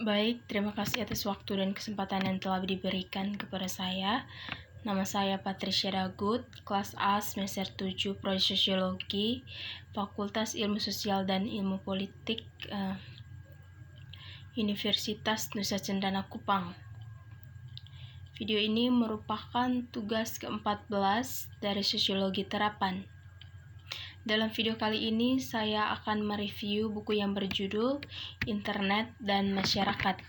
Baik, terima kasih atas waktu dan kesempatan yang telah diberikan kepada saya. Nama saya Patricia Dagut, kelas A semester 7 Prodi Sosiologi, Fakultas Ilmu Sosial dan Ilmu Politik, Universitas Nusa Cendana Kupang. Video ini merupakan tugas ke-14 dari Sosiologi Terapan. Dalam video kali ini, saya akan mereview buku yang berjudul Internet dan Masyarakat.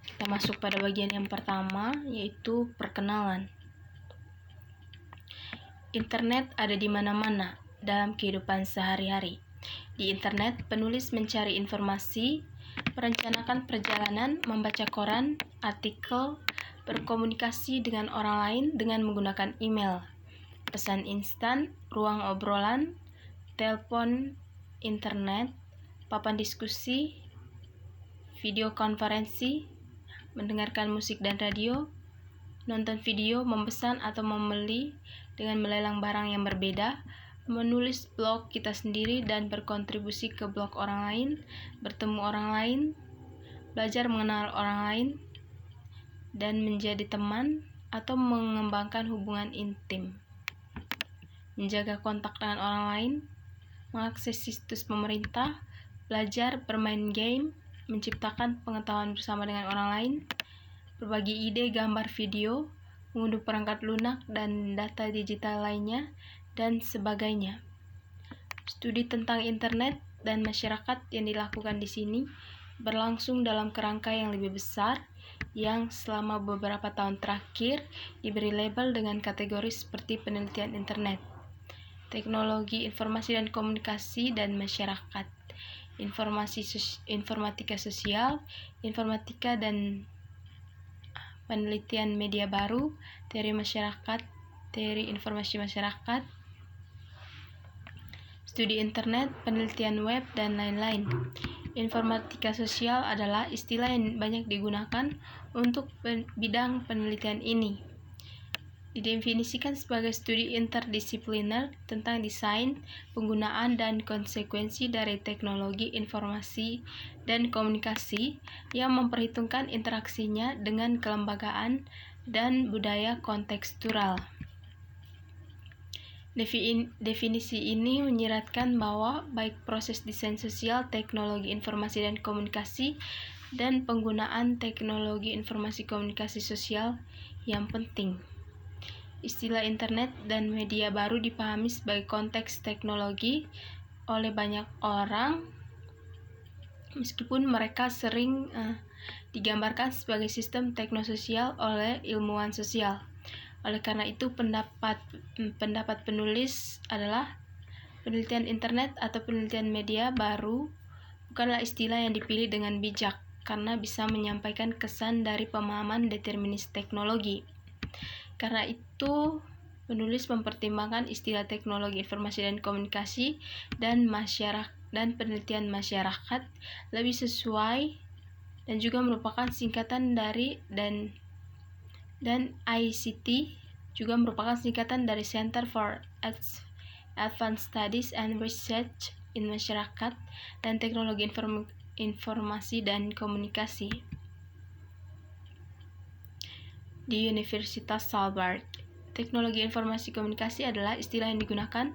Kita masuk pada bagian yang pertama, yaitu perkenalan. Internet ada di mana-mana dalam kehidupan sehari-hari. Di internet, penulis mencari informasi, merencanakan perjalanan, membaca koran, artikel, berkomunikasi dengan orang lain dengan menggunakan email, pesan instan, ruang obrolan, telepon, internet, papan diskusi, video konferensi, mendengarkan musik dan radio, nonton video, memesan atau membeli dengan melelang barang yang berbeda, menulis blog kita sendiri dan berkontribusi ke blog orang lain, bertemu orang lain, belajar mengenal orang lain, dan menjadi teman atau mengembangkan hubungan intim, menjaga kontak dengan orang lain, mengakses situs pemerintah, belajar bermain game, menciptakan pengetahuan bersama dengan orang lain, berbagi ide, gambar, video, mengunduh perangkat lunak dan data digital lainnya, dan sebagainya. Studi tentang internet dan masyarakat yang dilakukan di sini berlangsung dalam kerangka yang lebih besar yang selama beberapa tahun terakhir diberi label dengan kategori seperti penelitian internet, teknologi informasi dan komunikasi dan masyarakat, informatika sosial, informatika dan penelitian media baru, teori masyarakat, teori informasi masyarakat, studi internet, penelitian web, dan lain-lain. Informatika sosial adalah istilah yang banyak digunakan untuk bidang penelitian ini. Didefinisikan sebagai studi interdisipliner tentang desain, penggunaan, dan konsekuensi dari teknologi informasi dan komunikasi yang memperhitungkan interaksinya dengan kelembagaan dan budaya kontekstural. Definisi ini menyiratkan bahwa baik proses desain sosial, teknologi informasi dan komunikasi, dan penggunaan teknologi informasi komunikasi sosial yang penting. Istilah internet dan media baru dipahami sebagai konteks teknologi oleh banyak orang, meskipun mereka sering digambarkan sebagai sistem teknososial oleh ilmuwan sosial. Oleh karena itu, pendapat penulis adalah penelitian internet atau penelitian media baru bukanlah istilah yang dipilih dengan bijak, karena bisa menyampaikan kesan dari pemahaman determinis teknologi. Karena itu, penulis mempertimbangkan istilah teknologi informasi dan komunikasi dan penelitian masyarakat lebih sesuai dan juga merupakan singkatan dari dan ICT juga merupakan singkatan dari Center for Advanced Studies and Research in Masyarakat dan Teknologi Informasi dan Komunikasi di Universitas Salzburg. Teknologi informasi komunikasi adalah istilah yang digunakan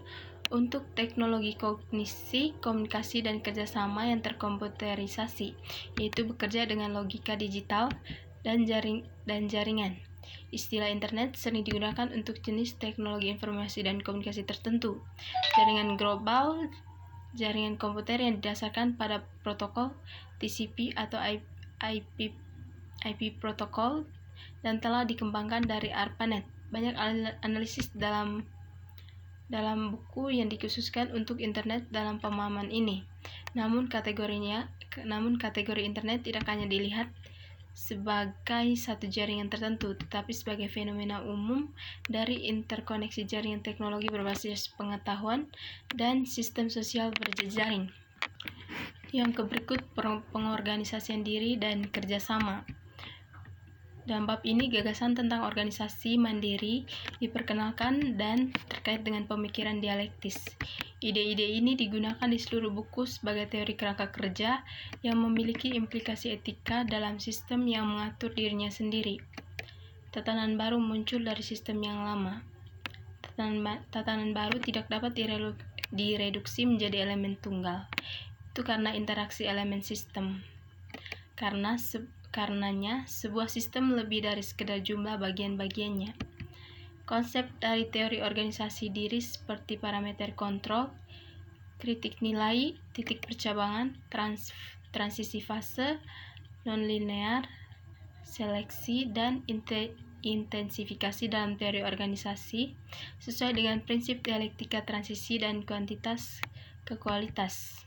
untuk teknologi kognisi, komunikasi, dan kerjasama yang terkomputerisasi, yaitu bekerja dengan logika digital dan jaringan. Istilah internet sering digunakan untuk jenis teknologi informasi dan komunikasi tertentu. Jaringan global, jaringan komputer yang didasarkan pada protokol TCP atau IP protokol dan telah dikembangkan dari ARPANET. Banyak analisis dalam buku yang dikhususkan untuk internet dalam pemahaman ini. Namun kategori internet tidak hanya dilihat sebagai satu jaringan tertentu, tetapi sebagai fenomena umum dari interkoneksi jaringan teknologi berbasis pengetahuan dan sistem sosial berjejaring. Yang berikut pengorganisasian diri dan kerjasama. Dalam bab ini, gagasan tentang organisasi mandiri diperkenalkan dan terkait dengan pemikiran dialektis. Ide-ide ini digunakan di seluruh buku sebagai teori kerangka kerja yang memiliki implikasi etika dalam sistem yang mengatur dirinya sendiri. Tatanan baru muncul dari sistem yang lama. Tatanan baru tidak dapat direduksi menjadi elemen tunggal. Itu karena interaksi elemen sistem. Karenanya, sebuah sistem lebih dari sekedar jumlah bagian-bagiannya. Konsep dari teori organisasi diri seperti parameter kontrol, kritik nilai, titik percabangan, transisi fase, nonlinear, seleksi, dan intensifikasi dalam teori organisasi sesuai dengan prinsip dialektika transisi dan kuantitas ke kualitas.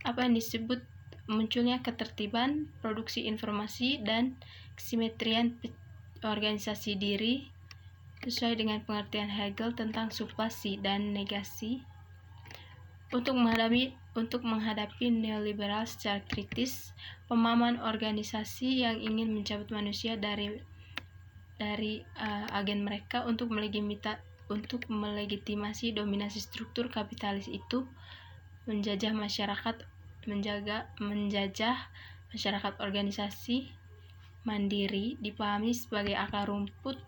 Apa yang disebut munculnya ketertiban, produksi informasi, dan kesimetrian organisasi diri sesuai dengan pengertian Hegel tentang suplasi dan negasi. Untuk menghadapi neoliberal secara kritis, pemahaman organisasi yang ingin mencabut manusia dari agen mereka untuk melegitimasi dominasi struktur kapitalis itu menjajah organisasi mandiri dipahami sebagai akar rumput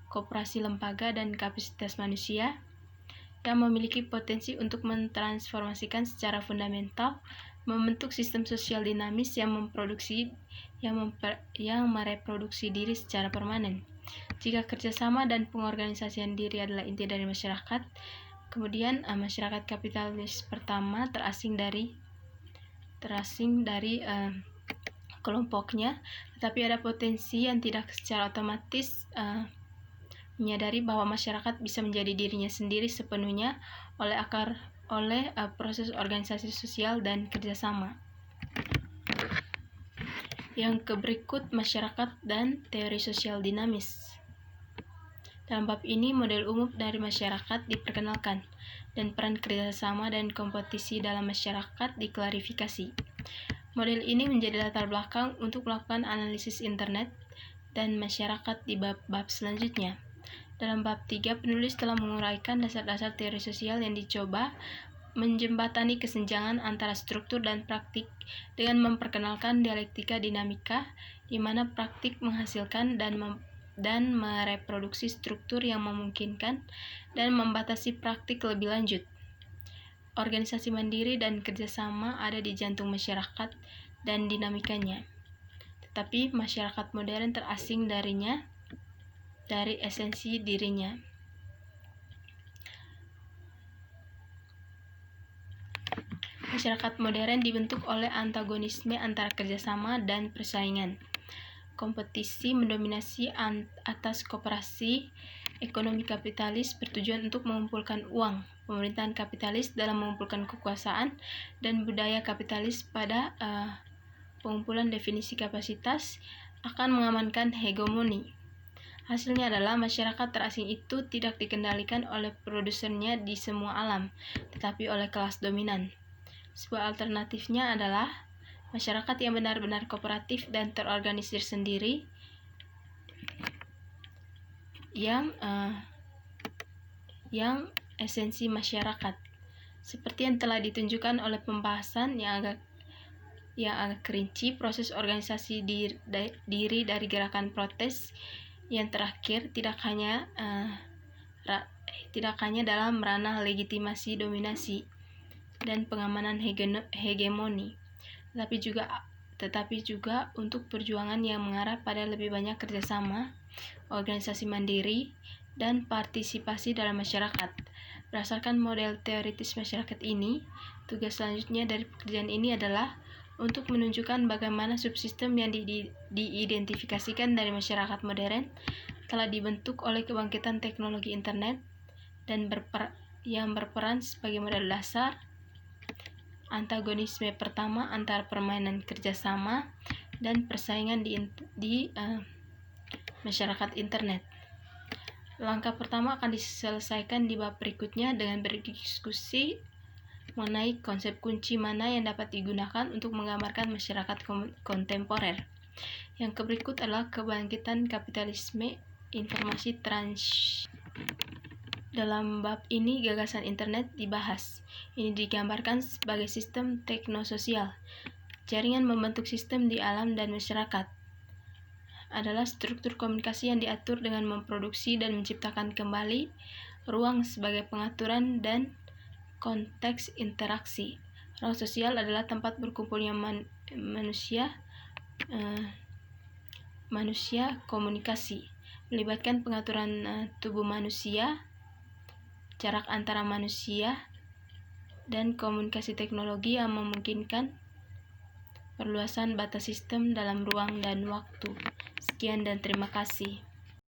koperasi lembaga dan kapasitas manusia yang memiliki potensi untuk mentransformasikan secara fundamental, membentuk sistem sosial dinamis yang mereproduksi diri secara permanen. Jika kerjasama dan pengorganisasian diri adalah inti dari masyarakat, kemudian masyarakat kapitalis pertama terasing dari kelompoknya, tetapi ada potensi yang tidak secara otomatis menyadari bahwa masyarakat bisa menjadi dirinya sendiri sepenuhnya oleh proses organisasi sosial dan kerjasama. Yang berikut, masyarakat dan teori sosial dinamis. Dalam bab ini, model umum dari masyarakat diperkenalkan, dan peran kerjasama dan kompetisi dalam masyarakat diklarifikasi. Model ini menjadi latar belakang untuk melakukan analisis internet dan masyarakat di bab-bab selanjutnya. Dalam bab 3, penulis telah menguraikan dasar-dasar teori sosial yang dicoba menjembatani kesenjangan antara struktur dan praktik dengan memperkenalkan dialektika dinamika, di mana praktik menghasilkan dan mereproduksi struktur yang memungkinkan dan membatasi praktik lebih lanjut. Organisasi mandiri dan kerjasama ada di jantung masyarakat dan dinamikanya, tetapi masyarakat modern terasing dari esensi dirinya. Masyarakat modern dibentuk oleh antagonisme antara kerjasama dan persaingan. Kompetisi mendominasi atas koperasi. Ekonomi kapitalis bertujuan untuk mengumpulkan uang. Pemerintahan kapitalis dalam mengumpulkan kekuasaan, dan budaya kapitalis pada pengumpulan definisi kapasitas akan mengamankan hegemoni. Hasilnya adalah masyarakat terasing itu tidak dikendalikan oleh produsernya di semua alam, tetapi oleh kelas dominan. Sebuah alternatifnya adalah masyarakat yang benar-benar kooperatif dan terorganisir sendiri, yang esensi masyarakat, seperti yang telah ditunjukkan oleh pembahasan yang agak rinci. Proses organisasi diri dari gerakan protes yang terakhir tidak hanya dalam ranah legitimasi dominasi dan pengamanan hegemoni, tetapi juga untuk perjuangan yang mengarah pada lebih banyak kerjasama, organisasi mandiri, dan partisipasi dalam masyarakat. Berdasarkan model teoritis masyarakat ini, tugas selanjutnya dari pekerjaan ini adalah untuk menunjukkan bagaimana subsistem yang diidentifikasikan dari masyarakat modern telah dibentuk oleh kebangkitan teknologi internet dan yang berperan sebagai modal dasar antagonisme pertama antara permainan kerjasama dan persaingan di masyarakat internet. Langkah pertama akan diselesaikan di bab berikutnya dengan berdiskusi mengenai konsep kunci mana yang dapat digunakan untuk menggambarkan masyarakat kontemporer. Yang berikut adalah kebangkitan kapitalisme informasi Dalam bab ini, gagasan internet dibahas. Ini digambarkan sebagai sistem teknososial. Jaringan membentuk sistem di alam dan masyarakat. Adalah struktur komunikasi yang diatur dengan memproduksi dan menciptakan kembali ruang sebagai pengaturan dan konteks interaksi. Ruang sosial adalah tempat berkumpulnya manusia komunikasi, melibatkan pengaturan tubuh manusia, jarak antara manusia, dan komunikasi teknologi yang memungkinkan perluasan batas sistem dalam ruang dan waktu. Sekian dan terima kasih.